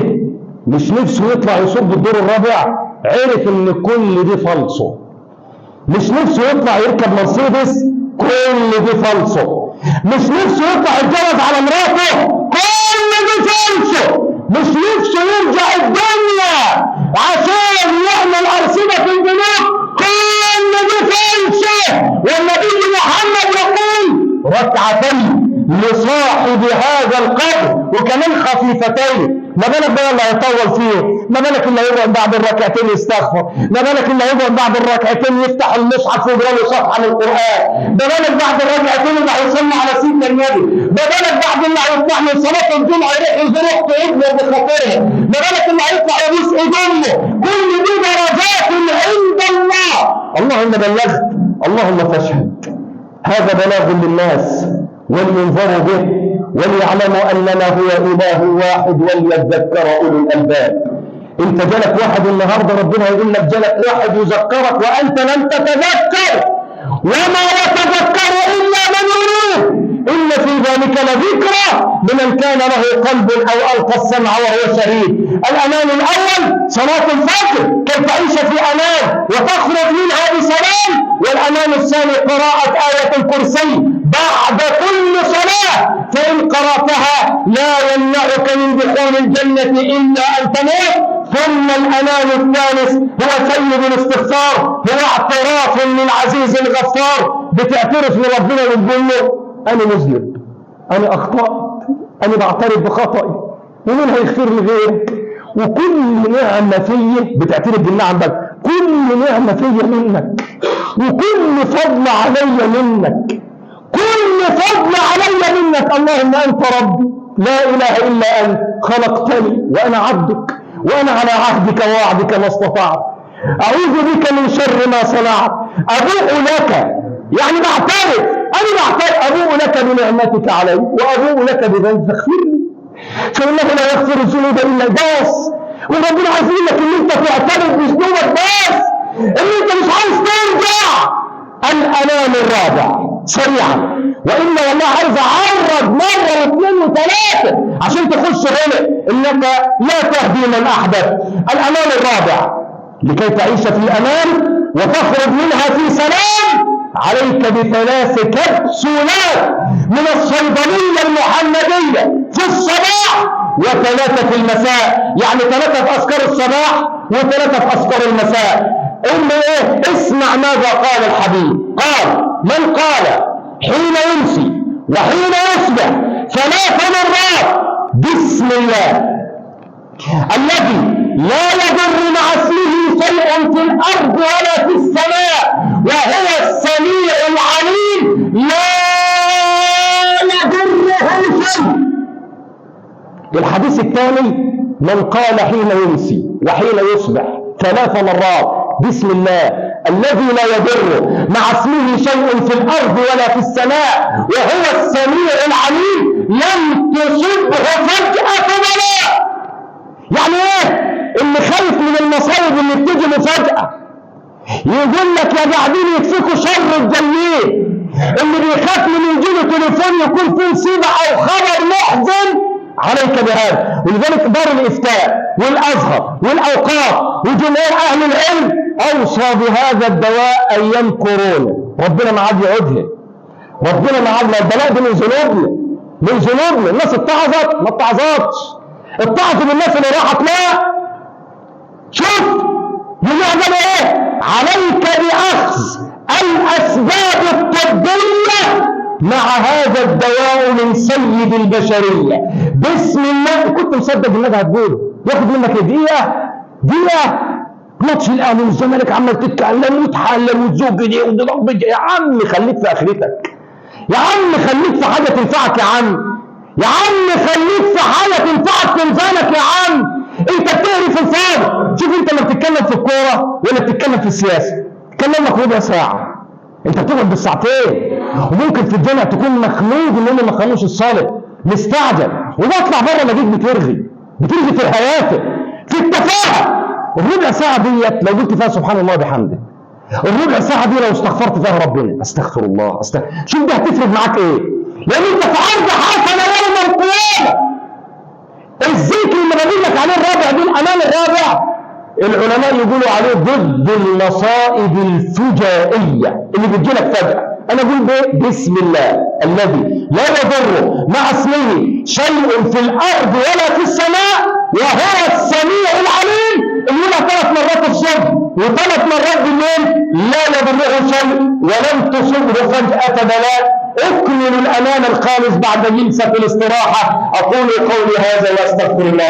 جه مش نفسه يطلع يصب الدور الرابع، عرف ان كل دي فالصو. مش نفسه يطلع يركب مرسيدس، كل دي فالصو. مش نفسه يطلع يتجوز على مراته، كل دي فالصو. مش نفسه يرجع الدنيا عشان يعمل أرصدة في البنوك، كل دي فالصو. والنبي محمد يقول ركعتين لصاحب هذا القبر وكمان خفيفتين. ما بالك بقى اللي هيطول فيه، ما بالك اللي هيقعد بعد الركعتين يستغفر، ما بالك اللي هيقعد بعد الركعتين يفتح المصحف ويقرا له صفحه من القران، ما بالك بعد الركعتين اللي هيصلي على سيدنا النبي، ما بالك بعد اللي هيطلع من صلاه الجمعه يروح يزور اخته ابنه بخاطرها، ما بالك اللي هيطلع يبوس ايد امه. كل دي درجات عند الله. اللهم بلغت، اللهم فاشهد. هذا بلاغ للناس ولينذروا به وليعلموا اننا هو اله واحد وليذكر اولو الالباب. انت جالك واحد النهارده ربنا يقول لك جالك واحد يذكرك وانت لم تتذكر، وما يتذكر الا من يريد. ان في ذلك لذكرى لمن كان له قلب او القى السمع وهو شهيد. الامان الاول صلاه الفجر كي تعيش في امان وتخرج منها بسلام، والامان الثاني قراءه ايه الكرسي بعد كل صلاه، فان قراتها لا يمنعك من دخول الجنه الا ان تموت. ثم الامان الثالث هو سيد الاستغفار، هو اعتراف للعزيز الغفار. بتعترف لربنا وتقول له انا مذنب، انا اخطات، انا بعترف بخطئي، ومين هيغفر لي غيرك؟ وكل نعمه فيا بتعترف بالنعم بقى، كل نعمه فيا منك، وكل فضل علي منك، كل فضل علي منك. اللهم انت ربي لا اله الا انت، خلقتني وانا عبدك، وانا على عهدك ووعدك ما استطعت، اعوذ بك من شر ما صنعت، ابوء لك، يعني بعترف، انا بعترف، ابوء لك بنعمتك علي وابوء لك بذنبي فاغفر لي، فانه لا يغفر الذنوب الا بس. وربنا عايز لك ان انت تعترف بذنوبك بس، ان انت مش عايز ترجع. الامان الرابع سريعا، والا والله عايز اعرض مره واثنين وثلاثه عشان تخش هنا، انك لا تهدي من احببت. الامان الرابع لكي تعيش في امان وتخرج منها في سلام، عليك بثلاث كبسولات من الصيدليه المحمديه في الصباح وثلاثه في المساء، يعني ثلاثه في اذكار الصباح وثلاثه في اذكار المساء. ايه؟ اسمع ماذا قال الحبيب. قال من قال حين يمسي وحين يصبح 3 مرات بسم الله الذي لا يضر مع اسمه شيء في الارض ولا في السماء وهو السميع العليم لا يضره شيء. الحديث الثاني من قال حين يمسي وحين يصبح 3 مرات بسم الله الذي لا يضر مع اسمه شيء في الارض ولا في السماء وهو السميع العليم لم تصبه فجأة بلاء. يعني ايه؟ اللي خايف من المصايب اللي بتيجي مفاجأة يقول لك يا قاعدين يكفيكوا شر الجايين. اللي بيخاف من يجيله تليفون يكون فيه مصيبة او خبر محزن عليك بهذا. ولذلك دار الافتاء والازهر والاوقاف وجمهور اهل العلم اوصى بهذا الدواء ايام كورونا. ربنا ما عاد يعودها، ربنا ما عاد. البلاء ده من ذنوبنا، من ذنوبنا. الناس اتعظت ما اتعظتش، اتعظوا بالناس اللي راحت. لا شوف بنعمل ايه؟ عليك باخذ الاسباب الطبيه مع هذا الدواء من سيد البشريه. بسم الله. كنت مصدق انك هتقول ياخد منك دقيقه ماتش الاهلي والزمالك عمال تتكلم وتحلم وتزوج دي وتضرب. يا عم خليك في اخرتك، يا عم خليك في حاجه تنفعك، يا عم خليك في حاجه تنفعك في ميزانك. يا عم انت بتقري في الفاضي. شوف انت لما بتتكلم في الكوره ولا بتتكلم في السياسه، تكلم لك ربع ساعه، انت بتقعد بالساعتين. وممكن في الجامع تكون مخلوق ان هم ما خلوش الصلاه، مستعجل، وبطلع بره الاقيك بترغي في الحياه في التفاهه. الربع ساعه ديت لو قلت فيها سبحان الله بحمده، الربع ساعه دي لو استغفرت فيها ربنا استغفر الله شوف دي هتفرق معاك ايه؟ لان انت في عرض حسنه يوم القيامه. الذكر اللي بقول لك عليه العلماء يقولوا عليه ضد المصائب الفجائية اللي بتجيلك فجأة. أنا أقول بسم الله الذي لا يضر مع اسمه شيء في الأرض ولا في السماء وهو السميع العليم. يقولها 3 مرات الصبح و3 مرات بالليل، لا يضره شيء ولم تصبه فجأة بلاء. أكمل الأمان الخالص بعد جلسة الاستراحة. أقول قولي هذا وأستغفر الله.